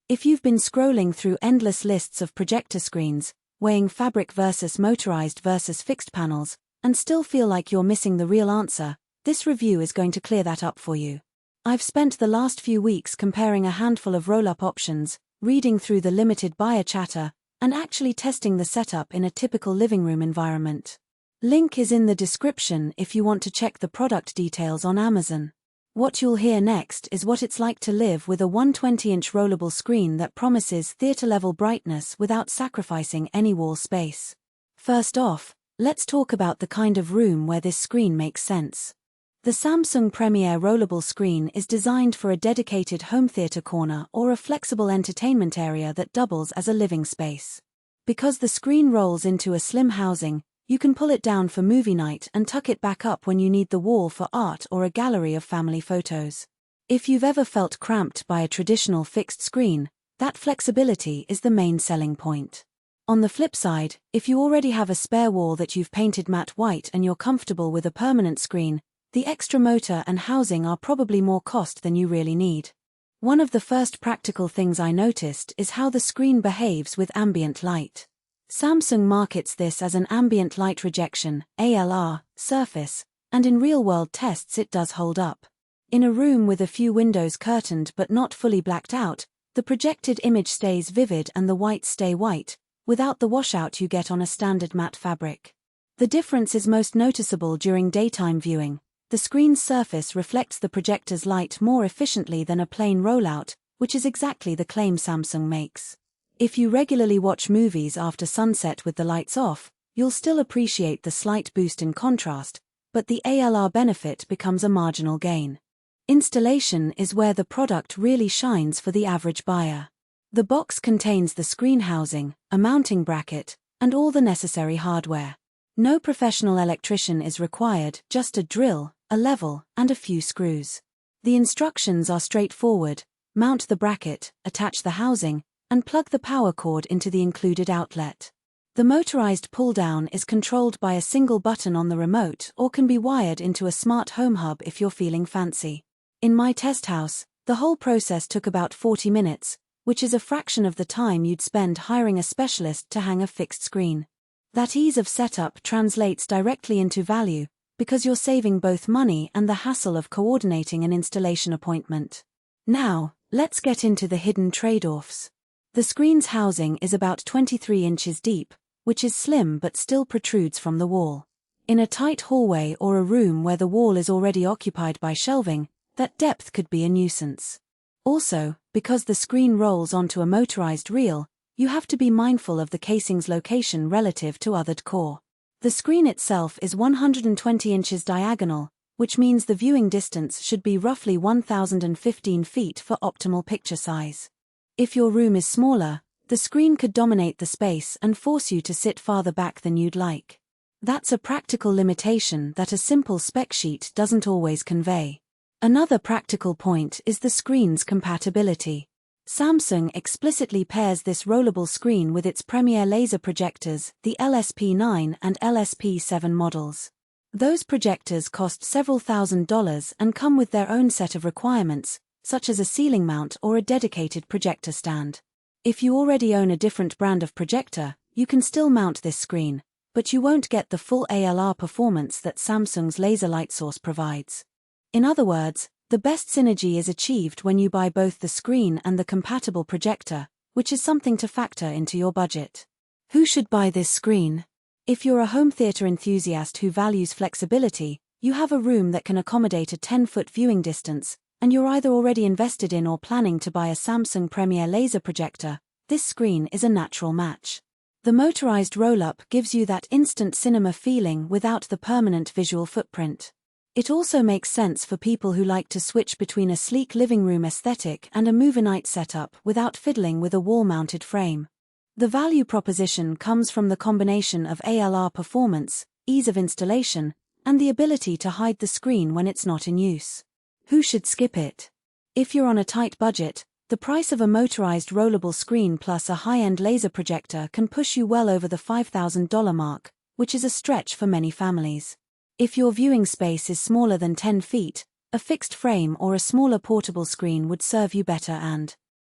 If you've been scrolling through endless lists of projector screens, weighing fabric versus motorized versus fixed panels, and still feel like you're missing the real answer, this review is going to clear that up for you. I've spent the last few weeks comparing a handful of roll-up options, reading through the limited buyer chatter, and actually testing the setup in a typical living room environment. Link is in the description if you want to check the product details on Amazon. What you'll hear next is what it's like to live with a 120-inch rollable screen that promises theater-level brightness without sacrificing any wall space. First off, let's talk about the kind of room where this screen makes sense. The Samsung Premier Rollable Screen is designed for a dedicated home theater corner or a flexible entertainment area that doubles as a living space. Because the screen rolls into a slim housing, you can pull it down for movie night and tuck it back up when you need the wall for art or a gallery of family photos. If you've ever felt cramped by a traditional fixed screen, that flexibility is the main selling point. On the flip side, if you already have a spare wall that you've painted matte white and you're comfortable with a permanent screen, the extra motor and housing are probably more cost than you really need. One of the first practical things I noticed is how the screen behaves with ambient light. Samsung markets this as an ambient light rejection (ALR) surface, and in real-world tests it does hold up. In a room with a few windows curtained but not fully blacked out, the projected image stays vivid and the whites stay white, without the washout you get on a standard matte fabric. The difference is most noticeable during daytime viewing. The screen's surface reflects the projector's light more efficiently than a plain rollout, which is exactly the claim Samsung makes. If you regularly watch movies after sunset with the lights off, you'll still appreciate the slight boost in contrast, but the ALR benefit becomes a marginal gain. Installation is where the product really shines for the average buyer. The box contains the screen housing, a mounting bracket, and all the necessary hardware. No professional electrician is required, just a drill, a level, and a few screws. The instructions are straightforward: mount the bracket, attach the housing, and plug the power cord into the included outlet. The motorized pull-down is controlled by a single button on the remote or can be wired into a smart home hub if you're feeling fancy. In my test house, the whole process took about 40 minutes, which is a fraction of the time you'd spend hiring a specialist to hang a fixed screen. That ease of setup translates directly into value, because you're saving both money and the hassle of coordinating an installation appointment. Now, let's get into the hidden trade-offs. The screen's housing is about 23 inches deep, which is slim but still protrudes from the wall. In a tight hallway or a room where the wall is already occupied by shelving, that depth could be a nuisance. Also, because the screen rolls onto a motorized reel, you have to be mindful of the casing's location relative to other decor. The screen itself is 120 inches diagonal, which means the viewing distance should be roughly 1,015 feet for optimal picture size. If your room is smaller, the screen could dominate the space and force you to sit farther back than you'd like. That's a practical limitation that a simple spec sheet doesn't always convey. Another practical point is the screen's compatibility. Samsung explicitly pairs this rollable screen with its Premier laser projectors, the LSP9 and LSP7 models. Those projectors cost several $1,000s and come with their own set of requirements, such as a ceiling mount or a dedicated projector stand. If you already own a different brand of projector, you can still mount this screen, but you won't get the full ALR performance that Samsung's laser light source provides. In other words, the best synergy is achieved when you buy both the screen and the compatible projector, which is something to factor into your budget. Who should buy this screen? If you're a home theater enthusiast who values flexibility, you have a room that can accommodate a 10-foot viewing distance, and you're either already invested in or planning to buy a Samsung Premier laser projector, this screen is a natural match. The motorized roll-up gives you that instant cinema feeling without the permanent visual footprint. It also makes sense for people who like to switch between a sleek living room aesthetic and a movie night setup without fiddling with a wall-mounted frame. The value proposition comes from the combination of ALR performance, ease of installation, and the ability to hide the screen when it's not in use. Who should skip it? If you're on a tight budget, the price of a motorized rollable screen plus a high-end laser projector can push you well over the $5,000 mark, which is a stretch for many families. If your viewing space is smaller than 10 feet, a fixed frame or a smaller portable screen would serve you better and,